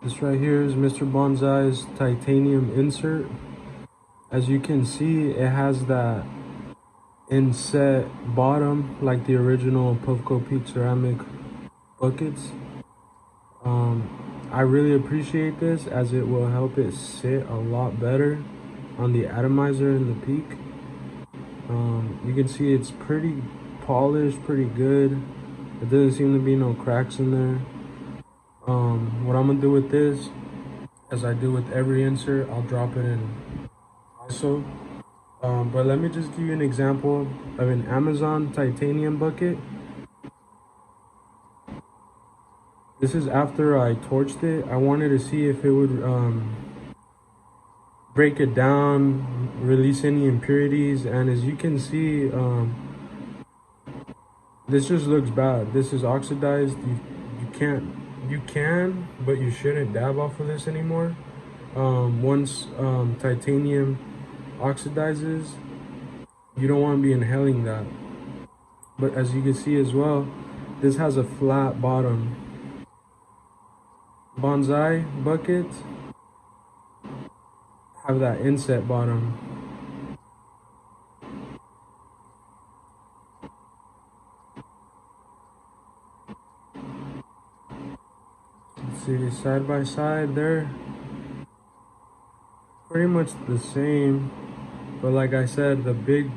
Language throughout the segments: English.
This right here is Mr. Bonsai's titanium insert. As you can see, it has that inset bottom like the original PUFFCO Peak ceramic buckets. I really appreciate this as it will help it sit a lot better on the atomizer in the peak. You can see it's pretty polished, pretty good. There doesn't seem to be no cracks in there. What I'm gonna do with this, as I do with every insert, I'll drop it in ISO. But let me just give you an example of an Amazon titanium bucket. This is after I torched it. I wanted to see if it would break it down, release any impurities, and as you can see, this just looks bad. This is oxidized. You can, but you shouldn't dab off of this anymore. Once titanium oxidizes, you don't want to be inhaling that. But as you can see as well, this has a flat bottom. Bonsai buckets have that inset bottom. Let's see, side by side, they're pretty much the same, but like I said, the big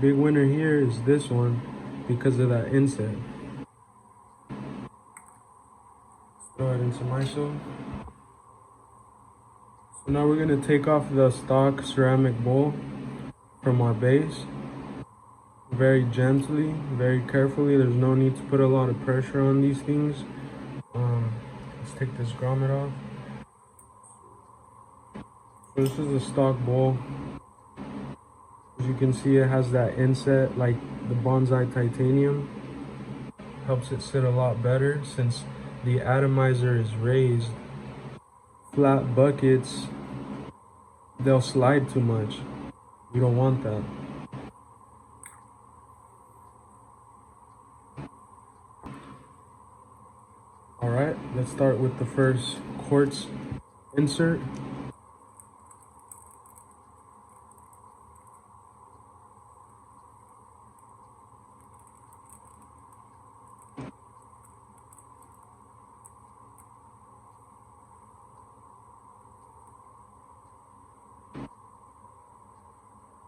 winner here is this one because of that inset. Throw it in some ISO. So now we're gonna take off the stock ceramic bowl from our base very gently, very carefully. There's no need to put a lot of pressure on these things. Let's take this grommet off. So this is a stock bowl. As you can see, it has that inset like the Bonsai titanium. Helps it sit a lot better since the atomizer is raised. Flat buckets, they'll slide too much. You don't want that. All right, let's start with the first quartz insert.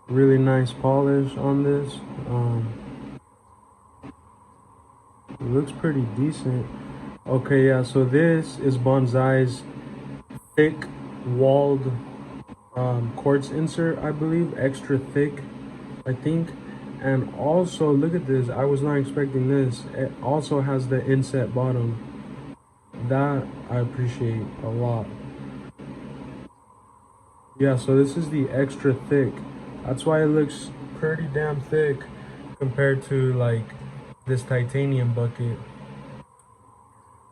Really nice polish on this. It looks pretty decent. Okay, yeah, so this is Bonsai's thick walled quartz insert, I believe, extra thick, I think. And also, look at this, I was not expecting this. It also has the inset bottom. That I appreciate a lot. Yeah, so this is the extra thick. That's why it looks pretty damn thick compared to like this titanium bucket.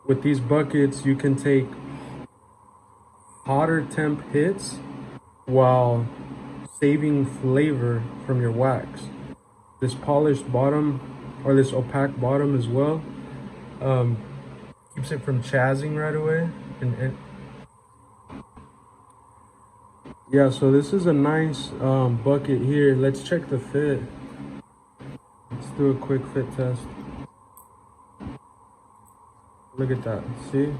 With these buckets, you can take hotter temp hits while saving flavor from your wax. This polished bottom, or this opaque bottom as well, keeps it from chazzing right away. And yeah, so this is a nice bucket here. Let's check the fit. Let's do a quick fit test. Look at that, see?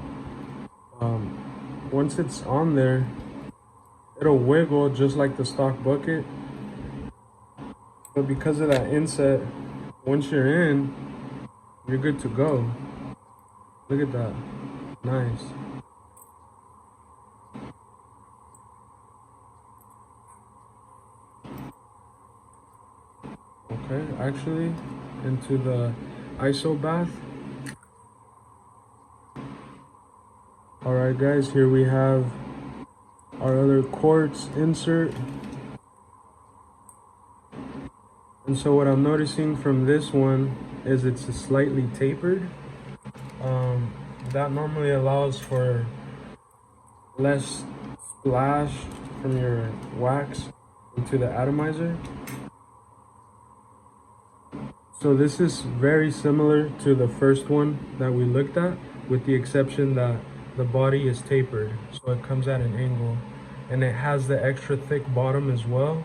Once it's on there, it'll wiggle just like the stock bucket. But because of that inset, once you're in, you're good to go. Look at that, nice. Okay, actually, into the ISO bath. Alright guys, here we have our other quartz insert. And so what I'm noticing from this one is it's slightly tapered. That normally allows for less splash from your wax into the atomizer. So this is very similar to the first one that we looked at, with the exception that the body is tapered, so it comes at an angle, and it has the extra thick bottom as well.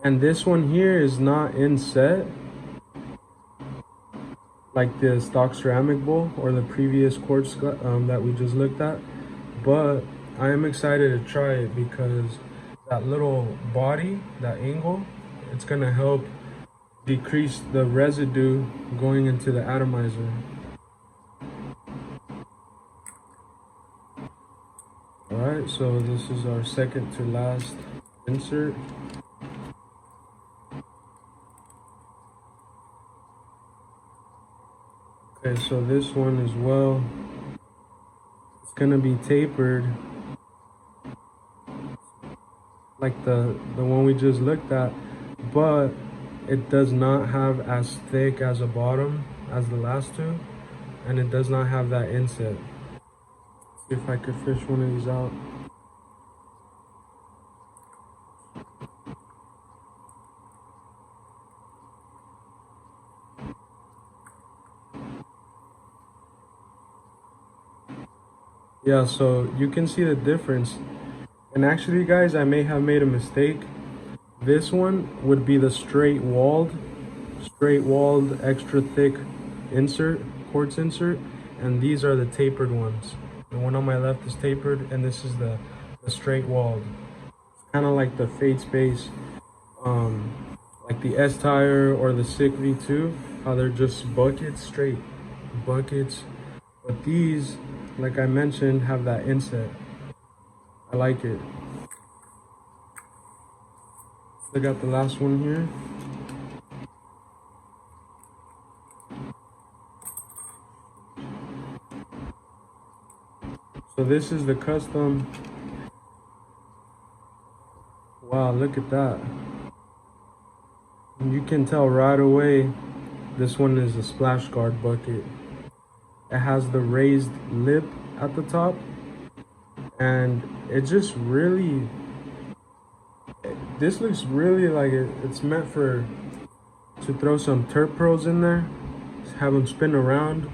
And this one here is not inset like the stock ceramic bowl or the previous quartz that we just looked at, but I am excited to try it because that little body, that angle, it's gonna help decrease the residue going into the atomizer. Alright, so this is our second to last insert. Okay, so this one as well, it's gonna be tapered like the one we just looked at, but it does not have as thick as a bottom as the last two, and it does not have that inset. See if I could fish one of these out. Yeah, so you can see the difference. And actually, guys, I may have made a mistake. This one would be the straight walled, extra thick insert, quartz insert, and these are the tapered ones. The one on my left is tapered, and this is the straight walled. Kind of like the Fade Space, like the S tire or the Sick V2, how they're just buckets, straight buckets. But these, like I mentioned, have that inset. I like it. I got the last one here. So this is the custom. Wow, look at that. You can tell right away this one is a splash guard bucket. It has the raised lip at the top, and it just really, this looks really like it's meant to throw some terp pearls in there, have them spin around,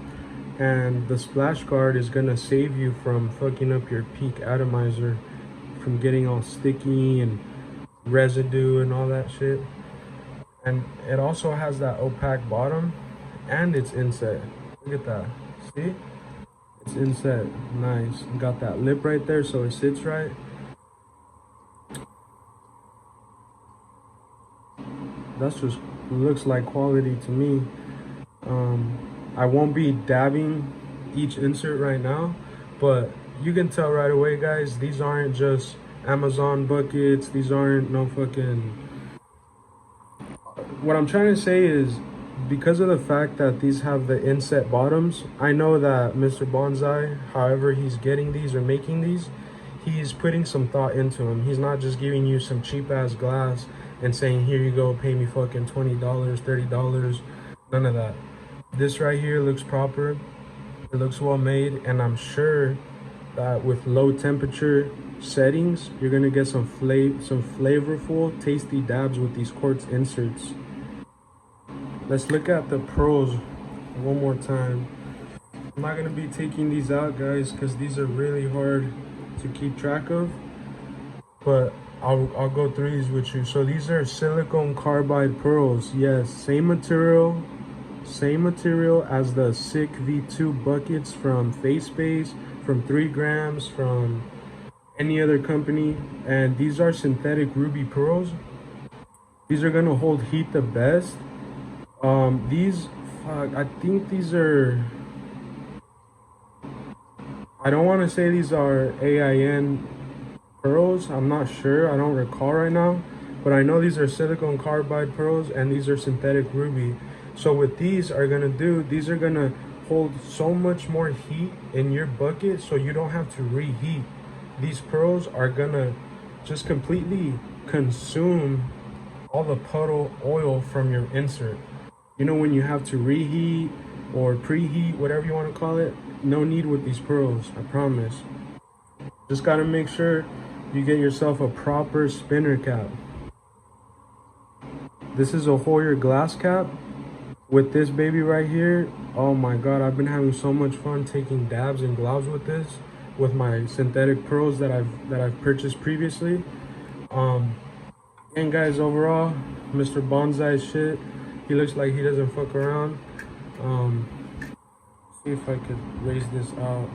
and the splash guard is gonna save you from fucking up your peak atomizer, from getting all sticky and residue and all that shit. And it also has that opaque bottom, and it's inset. Look at that. See? It's inset. Nice. Got that lip right there so it sits right. That's just looks like quality to me. I won't be dabbing each insert right now, but you can tell right away, guys, these aren't just Amazon buckets. These aren't no fucking... What I'm trying to say is, because of the fact that these have the inset bottoms, I know that Mr. Bonsai, however he's getting these or making these, he's putting some thought into them. He's not just giving you some cheap ass glass and saying, here you go, pay me fucking $20, $30, none of that. This right here looks proper, it looks well made, and I'm sure that with low temperature settings, you're gonna get some flavorful, tasty dabs with these quartz inserts. Let's look at the pros one more time. I'm not gonna be taking these out, guys, because these are really hard to keep track of, but I'll go through these with you. So these are silicone carbide pearls. Yes, same material as the Sick V2 buckets from Face Space, from 3 grams, from any other company. And these are synthetic ruby pearls. These are gonna hold heat the best. I think these are, I don't want to say these are AIN pearls. I'm not sure, I don't recall right now, but I know these are silicone carbide pearls and these are synthetic ruby. So what these are gonna do, these are gonna hold so much more heat in your bucket, so you don't have to reheat. These pearls are gonna just completely consume all the puddle oil from your insert. You know, when you have to reheat or preheat, whatever you want to call it, no need with these pearls, I promise. Just gotta make sure you get yourself a proper spinner cap. This is a Hoyer glass cap with this baby right here, oh my god, I've been having so much fun taking dabs and gloves with this, with my synthetic pearls that I've purchased previously. And guys, overall, Mr. Bonsai shit, he looks like he doesn't fuck around. See if I could raise this out.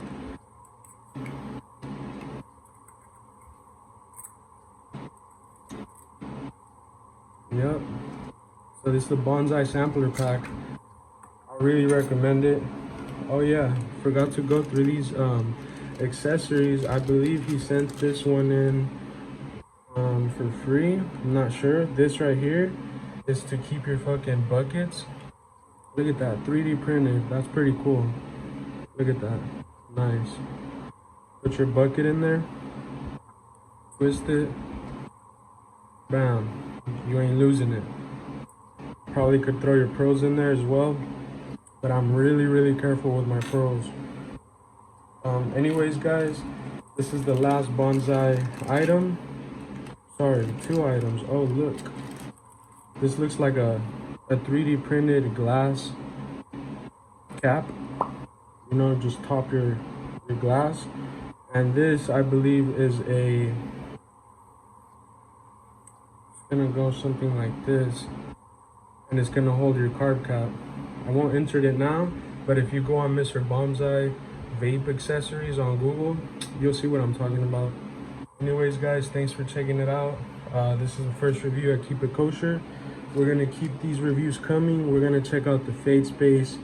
Yep. So this is the Bonsai sampler pack. I really recommend it. Oh yeah, forgot to go through these accessories. I believe he sent this one in for free. I'm not sure. This right here is to keep your fucking buckets. Look at that, 3D printed. That's pretty cool. Look at that. Nice. Put your bucket in there. Twist it. Bam. You ain't losing it. Probably could throw your pearls in there as well, but I'm really careful with my pearls. Anyways guys, this is the last bonsai item. Sorry, 2 items. Oh look, this looks like a 3D printed glass cap, you know, just top your glass. And this, I believe, is it's gonna go something like this, and it's gonna hold your carb cap. I won't insert it now, but if you go on Mr. Bonsai vape accessories on Google, you'll see what I'm talking about. Anyways guys, thanks for checking it out. This is the first review at Keep It Kosher. We're gonna keep these reviews coming. We're gonna check out the Fade Space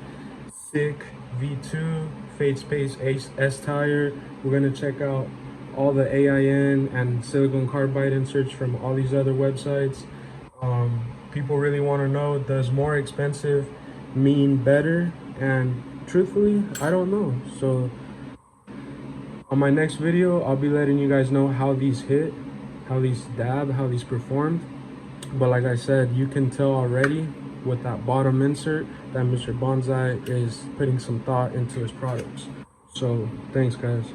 Sick V2, Fade Space S tire. We're gonna check out all the AIN and silicone carbide inserts from all these other websites. People really want to know, does more expensive mean better? And truthfully, I don't know. So on my next video, I'll be letting you guys know how these hit, how these dab, how these performed. But like I said, you can tell already with that bottom insert that Mr. Bonsai is putting some thought into his products. So thanks guys.